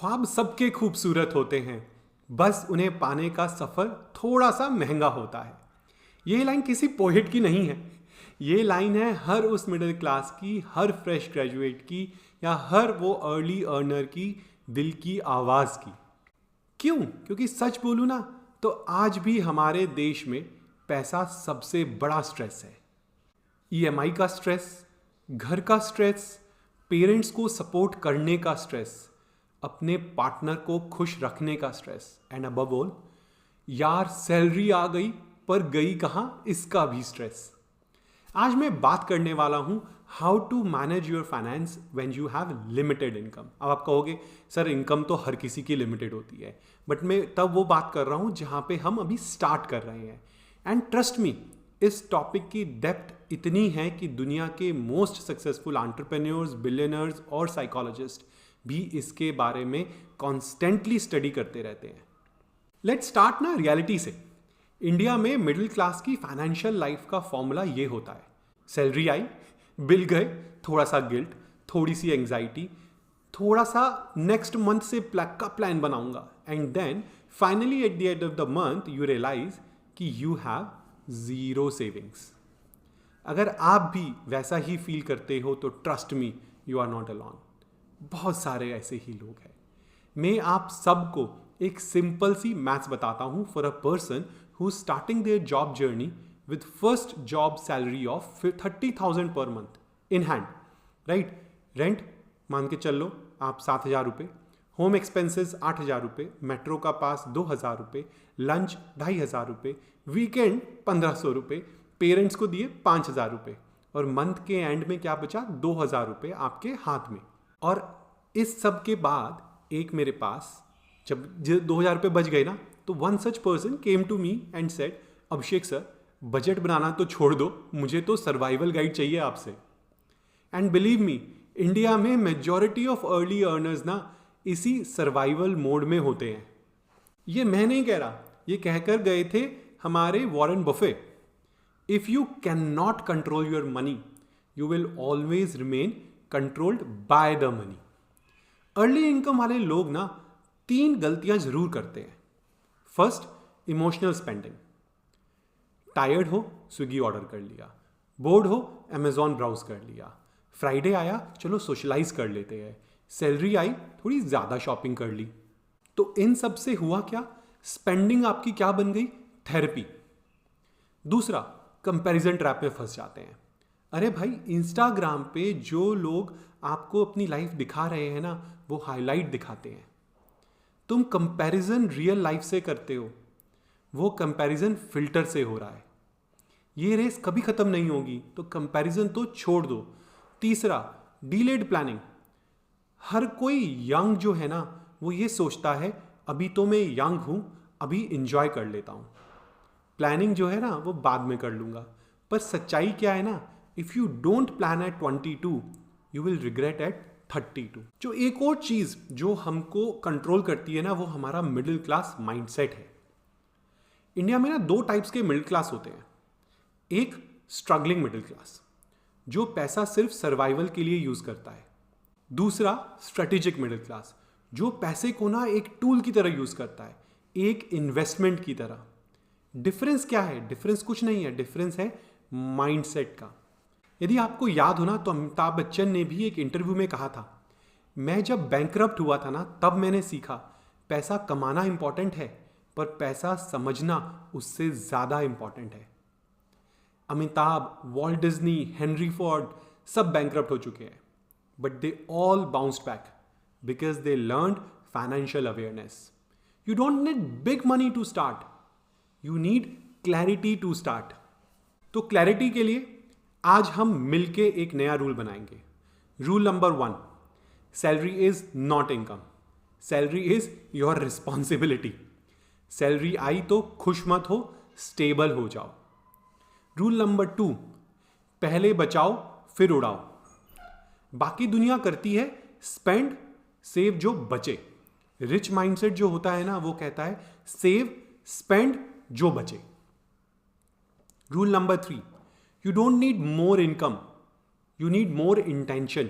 ख्वाब सबके खूबसूरत होते हैं, बस उन्हें पाने का सफ़र थोड़ा सा महंगा होता है। ये लाइन किसी पोएट की नहीं है, ये लाइन है हर उस मिडिल क्लास की, हर फ्रेश ग्रेजुएट की, या हर वो अर्ली अर्नर की दिल की आवाज़ की। क्यों? क्योंकि सच बोलूँ ना तो आज भी हमारे देश में पैसा सबसे बड़ा स्ट्रेस है। ईएमआई का स्ट्रेस, घर का स्ट्रेस, पेरेंट्स को सपोर्ट करने का स्ट्रेस, अपने पार्टनर को खुश रखने का स्ट्रेस, एंड अबव ऑल यार सैलरी आ गई पर गई कहाँ, इसका भी स्ट्रेस। आज मैं बात करने वाला हूं how to manage your finance when you have limited income. अब आप कहोगे सर इनकम तो हर किसी की लिमिटेड होती है, बट मैं तब वो बात कर रहा हूं जहां पे हम अभी स्टार्ट कर रहे हैं। एंड ट्रस्ट मी, इस टॉपिक की डेप्थ इतनी है कि दुनिया के मोस्ट सक्सेसफुल एंटरप्रेन्योर्स, बिलियनर्स और साइकोलॉजिस्ट भी इसके बारे में कॉन्स्टेंटली स्टडी करते रहते हैं। लेट्स स्टार्ट ना रियलिटी से। इंडिया में मिडिल क्लास की फाइनेंशियल लाइफ का फॉर्मूला ये होता है: सैलरी आई, बिल गए, थोड़ा सा गिल्ट, थोड़ी सी एंग्जाइटी, थोड़ा सा नेक्स्ट मंथ से का प्लान बनाऊंगा, and then finally at the end of the month you realise कि यू हैव जीरो सेविंग्स। अगर आप भी वैसा ही फील करते हो तो trust me, you are not alone. बहुत सारे ऐसे ही लोग हैं। मैं आप सबको एक सिंपल सी मैथ्स बताता हूं for a person who starting their job journey with first job salary of 30,000 per month in hand, right? Rent मान के चल लो आप 7,000 रुपये, होम एक्सपेंसेस 8,000 रुपये, मेट्रो का पास 2,000 रुपये, लंच 2,500 रुपये, वीकेंड 1,500 रुपये, पेरेंट्स को दिए 5,000 रुपये, और मंथ के एंड में क्या बचा? 2,000 रुपये आपके हाथ में। और इस सब के बाद एक मेरे पास जब 2,000 रुपये बच गए ना, तो one such person came to me and said, Abhishek sir budget बनाना तो छोड़ दो, मुझे तो सर्वाइवल गाइड चाहिए आपसे। एंड बिलीव मी, इंडिया में मेजॉरिटी ऑफ अर्ली अर्नर्स ना इसी सर्वाइवल मोड में होते हैं। ये मैं नहीं कह रहा, ये कहकर गए थे हमारे Warren Buffett. If you can not control your money, you will always remain controlled by the money. Early income वाले लोग ना 3 गलतियां जरूर करते हैं। First, emotional spending. टायर्ड हो, स्विगी ऑर्डर कर लिया, बोर्ड हो, अमेजॉन ब्राउज कर लिया, फ्राइडे आया, चलो सोशलाइज कर लेते हैं, सैलरी आई, थोड़ी ज़्यादा शॉपिंग कर ली। तो इन सब से हुआ क्या? स्पेंडिंग आपकी क्या बन गई? थेरेपी। दूसरा, कंपैरिजन ट्रैप में फंस जाते हैं। अरे भाई, इंस्टाग्राम पे जो लोग आपको अपनी लाइफ दिखा रहे हैं ना, वो हाईलाइट दिखाते हैं। तुम कंपैरिजन रियल लाइफ से करते हो, वो कंपैरिजन फिल्टर से हो रहा है। ये रेस कभी खत्म नहीं होगी, तो कंपैरिजन तो छोड़ दो। तीसरा, डीलेड प्लानिंग। हर कोई यंग जो है ना, वो ये सोचता है अभी तो मैं यंग हूं, अभी इंजॉय कर लेता हूं, प्लानिंग जो है ना वो बाद में कर लूंगा। पर सच्चाई क्या है ना, if you don't plan at 22, you will regret at 32। जो एक और चीज जो हमको कंट्रोल करती है ना, वो हमारा मिडिल क्लास माइंडसेट है। इंडिया में ना 2 टाइप्स के मिडिल क्लास होते हैं। एक स्ट्रगलिंग मिडिल क्लास, जो पैसा सिर्फ सर्वाइवल के लिए यूज करता है। दूसरा स्ट्रेटेजिक मिडिल क्लास, जो पैसे को ना एक टूल की तरह यूज करता है, एक इन्वेस्टमेंट की तरह। डिफरेंस क्या है? डिफरेंस कुछ नहीं है, डिफरेंस है माइंडसेट का। यदि आपको याद हो ना, तो अमिताभ बच्चन ने भी एक इंटरव्यू में कहा था, मैं जब बैंकरप्ट हुआ था ना, तब मैंने सीखा पैसा कमाना इंपॉर्टेंट है, पर पैसा समझना उससे ज्यादा इंपॉर्टेंट है। Amitabh, Walt Disney, Henry Ford सब बैंकरप्ट हो चुके हैं, but they all bounced back because they learned financial awareness. You don't need big money to start, you need clarity to start. तो क्लैरिटी के लिए आज हम मिलके एक नया रूल बनाएंगे। Rule number 1, salary is not income, salary is your responsibility. Salary आई तो खुश मत हो, स्टेबल हो जाओ। रूल नंबर 2, पहले बचाओ फिर उड़ाओ। बाकी दुनिया करती है स्पेंड सेव जो बचे। रिच माइंडसेट जो होता है ना, वो कहता है सेव स्पेंड जो बचे। Rule number 3, you don't need more income, you need more intention.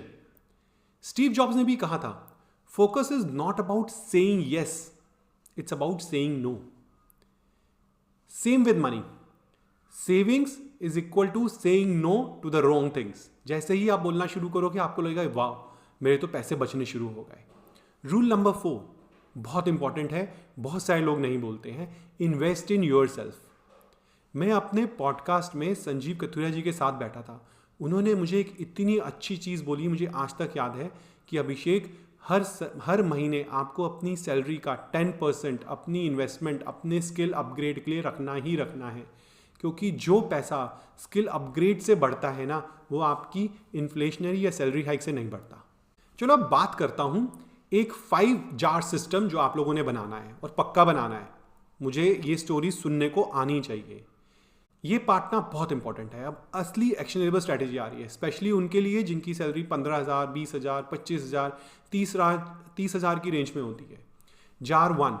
Steve jobs ने भी कहा था, Focus is not about saying yes, it's about saying no. Same with money. Savings is equal to saying no to the wrong things. जैसे ही आप बोलना शुरू करोगे आपको लगेगा वाह मेरे तो पैसे बचने शुरू हो गए. रूल नंबर 4 बहुत इंपॉर्टेंट है, बहुत सारे लोग नहीं बोलते हैं. Invest in your self. मैं अपने पॉडकास्ट में संजीव कथुरिया जी के साथ बैठा था. उन्होंने मुझे एक इतनी अच्छी चीज़ बोली, मुझे आज तक याद है कि अभिषेक हर महीने आपको अपनी सैलरी का 10% अपनी इन्वेस्टमेंट अपने स्किल अपग्रेड के लिए रखना ही रखना है, क्योंकि जो पैसा स्किल अपग्रेड से बढ़ता है ना वो आपकी इन्फ्लेशनरी या सैलरी हाइक से नहीं बढ़ता. चलो अब बात करता हूँ एक 5 जार सिस्टम जो आप लोगों ने बनाना है और पक्का बनाना है. मुझे ये स्टोरी सुनने को आनी चाहिए. ये पार्टना बहुत इंपॉर्टेंट है. अब असली एक्शनेबल स्ट्रैटेजी आ रही है, स्पेशली उनके लिए जिनकी सैलरी 15,000, 20,000, 25,000, 30,000 की रेंज में होती है. जार 1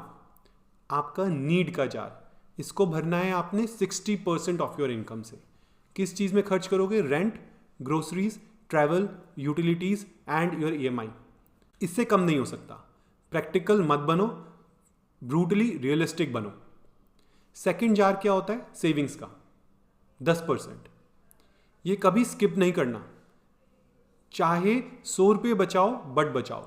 आपका नीड का जार. इसको भरना है आपने 60% ऑफ योर इनकम से. किस चीज़ में खर्च करोगे? Rent, groceries, travel, utilities and your EMI. इससे कम नहीं हो सकता. प्रैक्टिकल मत बनो, ब्रूटली रियलिस्टिक बनो. सेकेंड जार क्या होता है? सेविंग्स का 10%. ये कभी स्किप नहीं करना. चाहे 100 रुपये बचाओ बट बचाओ.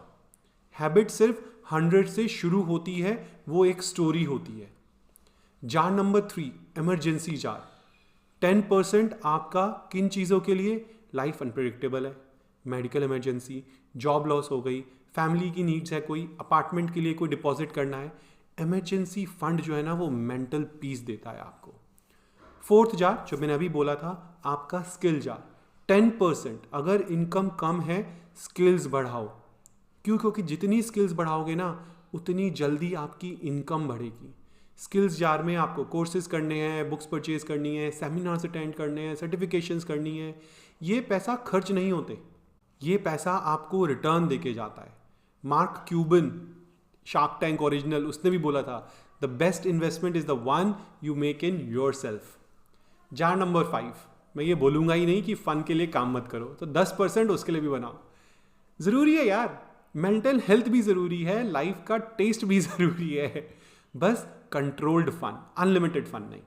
हैबिट सिर्फ 100 से शुरू होती है, वो एक स्टोरी होती है. Jar number 3 emergency jar. 10% आपका किन चीज़ों के लिए? लाइफ अनप्रेडिक्टेबल है, मेडिकल इमरजेंसी, जॉब लॉस हो गई, फैमिली की नीड्स है, कोई अपार्टमेंट के लिए कोई डिपॉजिट करना है. इमरजेंसी फंड जो है ना वो मेंटल पीस देता है आपको. फोर्थ जार जो मैंने अभी बोला था आपका स्किल जार. 10% अगर इनकम कम है स्किल्स बढ़ाओ. क्यों? क्योंकि जितनी स्किल्स बढ़ाओगे ना उतनी जल्दी आपकी इनकम बढ़ेगी. स्किल्स जार में आपको कोर्सेज करने हैं, बुक्स परचेज करनी है, सेमिनार्स अटेंड करने हैं, सर्टिफिकेशंस करनी है. ये पैसा खर्च नहीं होते, ये पैसा आपको रिटर्न देके जाता है. Mark Cuban, shark tank original, उसने भी बोला था the best investment is the one you make in your self. Jar number 5 मैं ये बोलूँगा ही नहीं कि फ़न के लिए काम मत करो, तो 10% उसके लिए भी बनाओ. ज़रूरी है यार, मेंटल हेल्थ भी ज़रूरी है, लाइफ का टेस्ट भी ज़रूरी है, बस कंट्रोल्ड फन, अनलिमिटेड फन नहीं.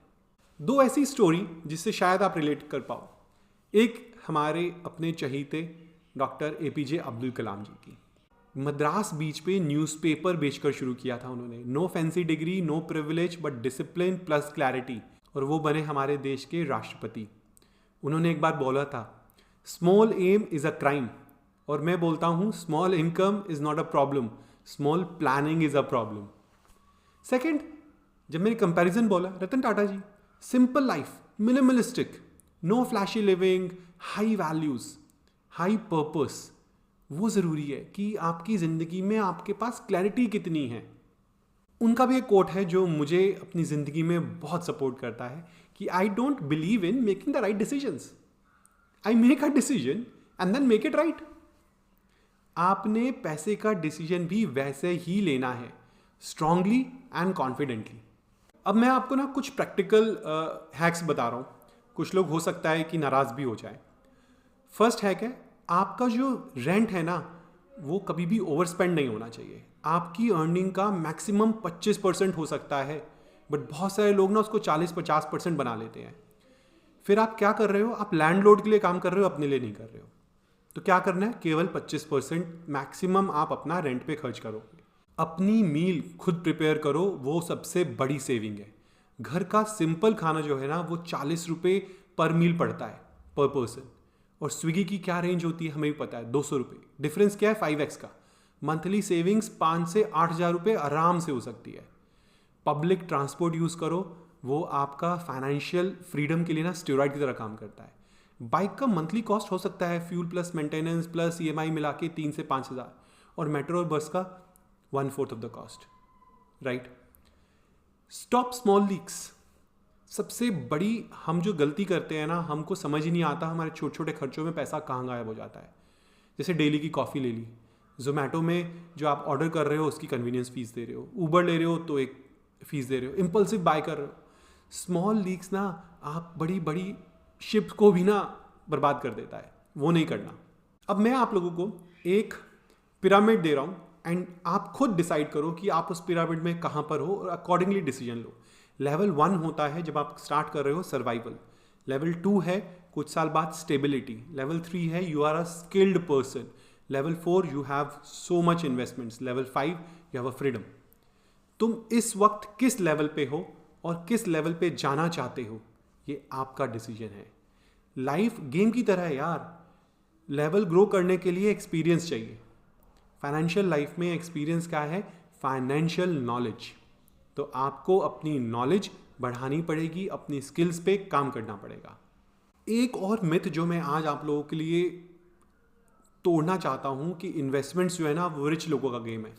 2 ऐसी स्टोरी जिससे शायद आप रिलेट कर पाओ. एक हमारे अपने चहीते डॉक्टर APJ अब्दुल कलाम जी की. मद्रास बीच पे न्यूज़पेपर बेचकर शुरू किया था उन्होंने. No fancy degree, no privilege, but discipline plus clarity, और वो बने हमारे देश के राष्ट्रपति. उन्होंने एक बार बोला था small aim is a crime, और मैं बोलता हूँ small income is not a problem, small planning is a problem. Second, जब मैंने कंपैरिजन बोला, Ratan Tata ji. Simple life, minimalistic, no flashy living, high values, high purpose. वो ज़रूरी है कि आपकी ज़िंदगी में आपके पास क्लैरिटी कितनी है. उनका भी एक कोट है जो मुझे अपनी ज़िंदगी में बहुत सपोर्ट करता है कि I don't believe in making the right decisions, I make a decision and then make it right. आपने पैसे का डिसीजन भी वैसे ही लेना है, स्ट्रांगली एंड कॉन्फिडेंटली. अब मैं आपको ना कुछ प्रैक्टिकल हैक्स बता रहा हूँ. कुछ लोग हो सकता है कि नाराज़ भी हो जाए. फर्स्ट हैक है, आपका जो रेंट है ना वो कभी भी ओवर स्पेंड नहीं होना चाहिए. आपकी अर्निंग का मैक्सिमम 25% हो सकता है, बट बहुत सारे लोग ना उसको 40-50% बना लेते हैं. फिर आप क्या कर रहे हो? आप लैंडलॉर्ड के लिए काम कर रहे हो, अपने लिए नहीं कर रहे हो. तो क्या करना है? केवल 25% मैक्सिमम आप अपना रेंट पे खर्च करोगे. अपनी मील खुद प्रिपेयर करो, वो सबसे बड़ी सेविंग है. घर का सिंपल खाना जो है ना वो 40 रुपये पर मील पड़ता है पर पर्सन, और स्विगी की क्या रेंज होती है हमें भी पता है, 200 रुपये. डिफरेंस क्या है? 5x का. मंथली सेविंग्स 5 से 8,000 रुपये आराम से हो सकती है. पब्लिक ट्रांसपोर्ट यूज़ करो, वो आपका फाइनेंशियल फ्रीडम के लिए ना स्टेरॉइड की तरह काम करता है. बाइक का मंथली कॉस्ट हो सकता है fuel plus maintenance plus EMI मिला के 3 से 5,000, और मेट्रो और बस का 1/4 of the cost. Right. Stop small leaks. सबसे बड़ी हम जो गलती करते हैं ना, हमको समझ ही नहीं आता हमारे छोटे छोटे खर्चों में पैसा कहाँ गायब हो जाता है. जैसे डेली की कॉफ़ी ले ली, जोमेटो में जो आप ऑर्डर कर रहे हो उसकी कन्वीनियंस फीस दे रहे हो, ऊबर ले रहे हो तो एक फ़ीस दे रहे हो, इम्पल्सिव बाय कर रहे हो. स्मॉल लीक्स ना आप बड़ी बड़ी शिप को भी ना बर्बाद कर देता है, वो नहीं करना. अब मैं आप लोगों को एक पिरामिड दे रहा हूँ एंड आप खुद डिसाइड करो कि आप उस पिरामिड में कहाँ पर हो और अकॉर्डिंगली डिसीजन लो। लेवल 1 होता है जब आप स्टार्ट कर रहे हो सर्वाइवल, लेवल 2 है कुछ साल बाद स्टेबिलिटी, लेवल 3 है you are a skilled person, level 4 you have so much investments, level 5 you have a freedom. तुम इस वक्त किस लेवल पे हो और किस लेवल पे जाना चाहते हो, ये आपका डिसीजन है। लाइफ गेम की तरह है यार, लेवल ग्रो करने के लिए एक्सपीरियंस चाहिए। फाइनेंशियल लाइफ में एक्सपीरियंस क्या है? Financial knowledge. तो आपको अपनी नॉलेज बढ़ानी पड़ेगी, अपनी स्किल्स पे काम करना पड़ेगा। एक और मिथ जो मैं आज आप लोगों के लिए तोड़ना चाहता हूं कि इन्वेस्टमेंट्स जो है ना वो रिच लोगों का गेम है।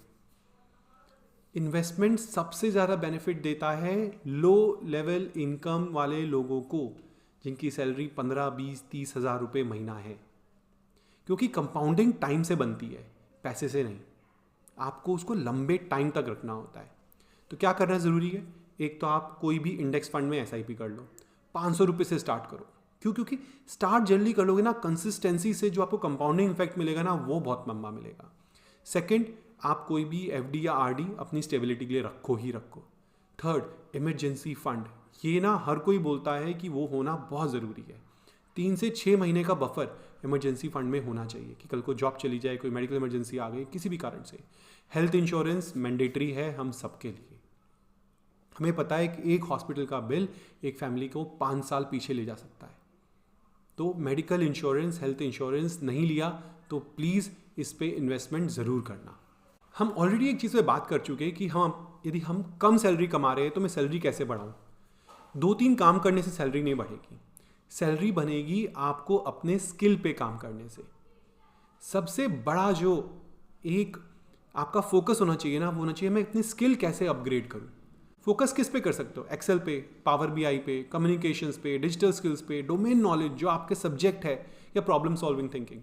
इन्वेस्टमेंट सबसे ज़्यादा बेनिफिट देता है लो लेवल इनकम वाले लोगों को, जिनकी सैलरी 15, 20, 30 हज़ार रुपये महीना है, क्योंकि कंपाउंडिंग टाइम से बनती है, पैसे से नहीं। आपको उसको लंबे टाइम तक रखना होता है। तो क्या करना ज़रूरी है? एक तो आप कोई भी इंडेक्स फंड में SIP कर लो, 500 रुपये से स्टार्ट करो। क्यों? क्योंकि स्टार्ट जल्दी कर लोगे ना, कंसिस्टेंसी से जो आपको कंपाउंडिंग इफेक्ट मिलेगा ना वो बहुत लंबा मिलेगा। सेकंड, आप कोई भी FD या RD अपनी स्टेबिलिटी के लिए रखो ही रखो। थर्ड, इमरजेंसी फंड, ये ना हर कोई बोलता है कि वो होना बहुत ज़रूरी है। 3 से 6 महीने का बफर इमरजेंसी फंड में होना चाहिए कि कल को जॉब चली जाए, कोई मेडिकल इमरजेंसी आ गई किसी भी कारण से। हेल्थ इंश्योरेंस मैंडेटरी है हम सबके लिए। हमें पता है कि एक हॉस्पिटल का बिल एक फैमिली को 5 साल पीछे ले जा सकता है। तो मेडिकल इंश्योरेंस, हेल्थ इंश्योरेंस नहीं लिया तो प्लीज़ इस पे इन्वेस्टमेंट ज़रूर करना। हम ऑलरेडी एक चीज़ पे बात कर चुके हैं कि यदि हम कम सैलरी कमा रहे हैं तो मैं सैलरी कैसे बढ़ाऊँ। 2-3 काम करने से सैलरी नहीं बढ़ेगी। सैलरी बनेगी आपको अपने स्किल पे काम करने से। सबसे बड़ा जो एक आपका फोकस होना चाहिए ना, वो होना चाहिए मैं अपनी स्किल कैसे अपग्रेड करूँ। फोकस किस पे कर सकते हो? एक्सेल पे, पावर BI पे, कम्युनिकेशंस पे, डिजिटल स्किल्स पे, डोमेन नॉलेज जो आपके सब्जेक्ट है, या प्रॉब्लम सॉल्विंग थिंकिंग।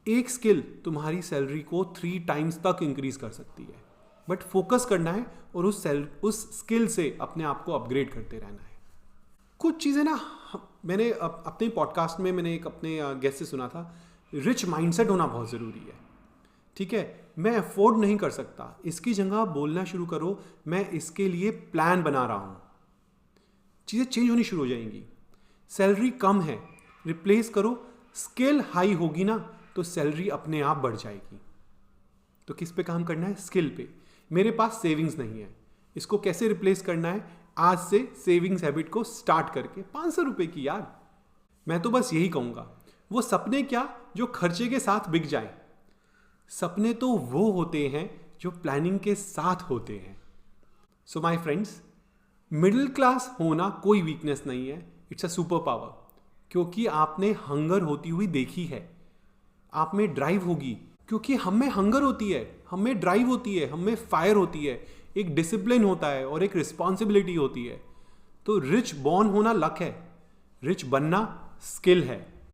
एक स्किल तुम्हारी सैलरी को 3 टाइम्स तक इंक्रीज कर सकती है, बट फोकस करना है और उस स्किल से अपने आप को अपग्रेड करते रहना है। कुछ चीज़ें ना मैंने अपने पॉडकास्ट में मैंने एक अपने गेस्ट से सुना था, रिच माइंडसेट होना बहुत ज़रूरी है। ठीक है, मैं अफोर्ड नहीं कर सकता, इसकी जगह बोलना शुरू करो मैं इसके लिए प्लान बना रहा हूँ। चीज़ें चेंज होनी शुरू हो जाएंगी। सैलरी कम है, रिप्लेस करो, स्किल हाई होगी ना तो सैलरी अपने आप बढ़ जाएगी। तो किस पे काम करना है? स्किल पे। मेरे पास सेविंग्स नहीं है, इसको कैसे रिप्लेस करना है? आज से सेविंग्स हैबिट को स्टार्ट करके 500 रुपये की यार। मैं तो बस यही कहूँगा, वो सपने क्या जो खर्चे के साथ बिक जाए। सपने तो वो होते हैं जो प्लानिंग के साथ होते हैं। So my friends, middle class होना कोई वीकनेस नहीं है, इट्स अ सुपर पावर। क्योंकि आपने हंगर होती हुई देखी है, आप में ड्राइव होगी, क्योंकि हम में हंगर होती है, हम में ड्राइव होती है, हम में फायर होती है, एक डिसिप्लिन होता है और एक रिस्पॉन्सिबिलिटी होती है। तो रिच बॉर्न होना लक है, रिच बनना स्किल है।